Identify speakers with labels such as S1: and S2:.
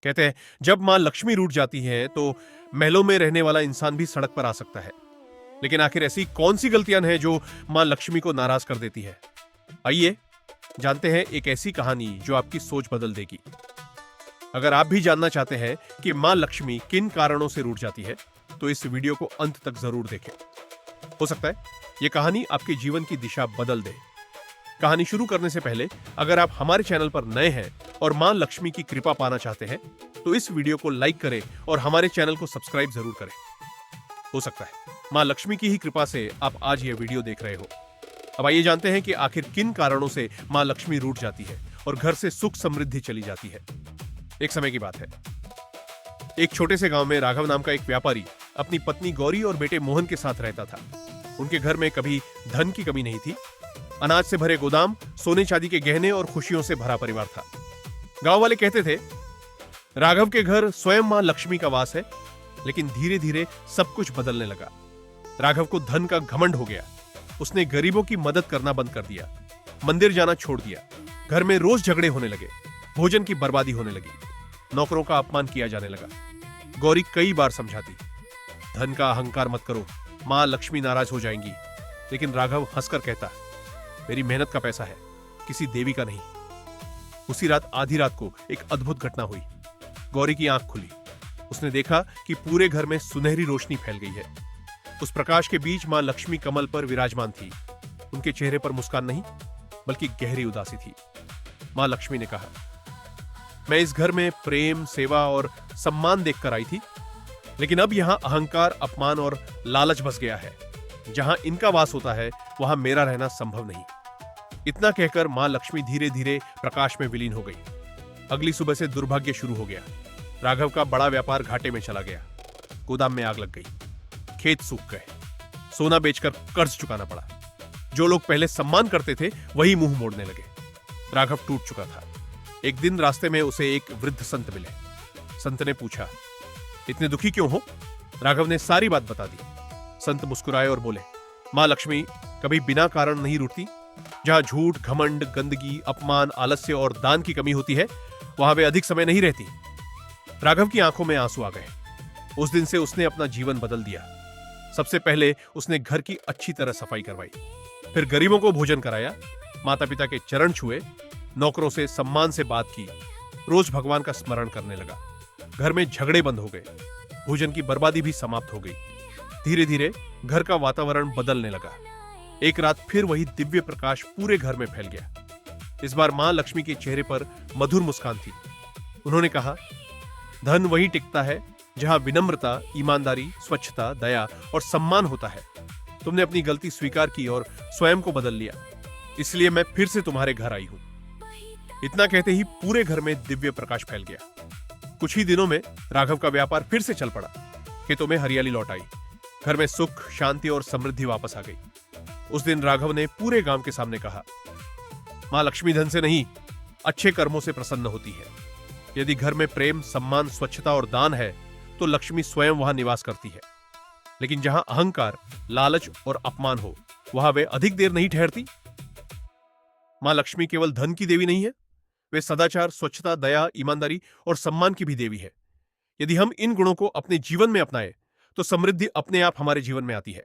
S1: कहते हैं जब मां लक्ष्मी रूठ जाती है तो महलों में रहने वाला इंसान भी सड़क पर आ सकता है। लेकिन आखिर ऐसी कौन सी गलतियां हैं जो मां लक्ष्मी को नाराज कर देती है? आइए जानते हैं एक ऐसी कहानी जो आपकी सोच बदल देगी। अगर आप भी जानना चाहते हैं कि मां लक्ष्मी किन कारणों से रूठ जाती है तो इस वीडियो को अंत तक जरूर देखें। हो सकता है यह कहानी आपके जीवन की दिशा बदल दे। कहानी शुरू करने से पहले अगर आप हमारे चैनल पर नए हैं और मां लक्ष्मी की कृपा पाना चाहते हैं तो इस वीडियो को लाइक करें और हमारे चैनल को सब्सक्राइब जरूर करें। हो सकता है मां लक्ष्मी की ही कृपा से आप आज यह वीडियो देख रहे हो। अब आइए जानते हैं कि आखिर किन कारणों से मां लक्ष्मी रूठ जाती है और घर से सुख समृद्धि चली जाती है। एक समय की बात है, एक छोटे से गांव में राघव नाम का एक व्यापारी अपनी पत्नी गौरी और बेटे मोहन के साथ रहता था। उनके घर में कभी धन की कमी नहीं थी। अनाज से भरे गोदाम, सोने चांदी के गहने और खुशियों से भरा परिवार था। गांव वाले कहते थे राघव के घर स्वयं मां लक्ष्मी का वास है। लेकिन धीरे धीरे सब कुछ बदलने लगा। राघव को धन का घमंड हो गया। उसने गरीबों की मदद करना बंद कर दिया, मंदिर जाना छोड़ दिया। घर में रोज झगड़े होने लगे, भोजन की बर्बादी होने लगी, नौकरों का अपमान किया जाने लगा। गौरी कई बार समझाती, धन का अहंकार मत करो, मां लक्ष्मी नाराज हो जाएंगी। लेकिन राघव हंसकर कहता, मेरी मेहनत का पैसा है, किसी देवी का नहीं। उसी रात आधी रात को एक अद्भुत घटना हुई। गौरी की आंख खुली। उसने देखा कि पूरे घर में सुनहरी रोशनी फैल गई है। उस प्रकाश के बीच मां लक्ष्मी कमल पर विराजमान थी। उनके चेहरे पर मुस्कान नहीं बल्कि गहरी उदासी थी। मां लक्ष्मी ने कहा, मैं इस घर में प्रेम, सेवा और सम्मान देखकर आई थी, लेकिन अब यहां अहंकार, अपमान और लालच बस गया है। जहां इनका वास होता है वहां मेरा रहना संभव नहीं। इतना कहकर मां लक्ष्मी धीरे धीरे प्रकाश में विलीन हो गई। अगली सुबह से दुर्भाग्य शुरू हो गया। राघव का बड़ा व्यापार घाटे में चला गया। गोदाम में आग लग गई, खेत सूख गए, सोना बेचकर कर्ज चुकाना पड़ा। जो लोग पहले सम्मान करते थे वही मुंह मोड़ने लगे। राघव टूट चुका था। एक दिन रास्ते में उसे एक वृद्ध संत मिले। संत ने पूछा, इतने दुखी क्यों हो? राघव ने सारी बात बता दी। संत मुस्कुराए और बोले, मां लक्ष्मी कभी बिना कारण नहीं रूठती। जहां झूठ, घमंड, गंदगी, अपमान, आलस्य और दान की कमी होती है वहां वे अधिक समय नहीं रहती। राघव की आंखों में आंसू आ गए। उस दिन से उसने अपना जीवन बदल दिया। सबसे पहले उसने घर की अच्छी तरह सफाई करवाई, फिर गरीबों को भोजन कराया, माता पिता के चरण छुए, नौकरों से सम्मान से बात की, रोज भगवान का स्मरण करने लगा। घर में झगड़े बंद हो गए, भोजन की बर्बादी भी समाप्त हो गई। धीरे धीरे घर का वातावरण बदलने लगा। एक रात फिर वही दिव्य प्रकाश पूरे घर में फैल गया। इस बार मां लक्ष्मी के चेहरे पर मधुर मुस्कान थी। उन्होंने कहा, धन वही टिकता है जहां विनम्रता, ईमानदारी, स्वच्छता, दया और सम्मान होता है। तुमने अपनी गलती स्वीकार की और स्वयं को बदल लिया, इसलिए मैं फिर से तुम्हारे घर आई हूं। इतना कहते ही पूरे घर में दिव्य प्रकाश फैल गया। कुछ ही दिनों में राघव का व्यापार फिर से चल पड़ा। खेतों में हरियाली लौट आई। घर में सुख, शांति और समृद्धि वापस आ गई। उस दिन राघव ने पूरे गांव के सामने कहा, मां लक्ष्मी धन से नहीं, अच्छे कर्मों से प्रसन्न होती है। यदि घर में प्रेम, सम्मान, स्वच्छता और दान है तो लक्ष्मी स्वयं वहां निवास करती है। लेकिन जहां अहंकार, लालच और अपमान हो वहां वे अधिक देर नहीं ठहरती। मां लक्ष्मी केवल धन की देवी नहीं है, वे सदाचार, स्वच्छता, दया, ईमानदारी और सम्मान की भी देवी है। यदि हम इन गुणों को अपने जीवन में अपनाएं तो समृद्धि अपने आप हमारे जीवन में आती है।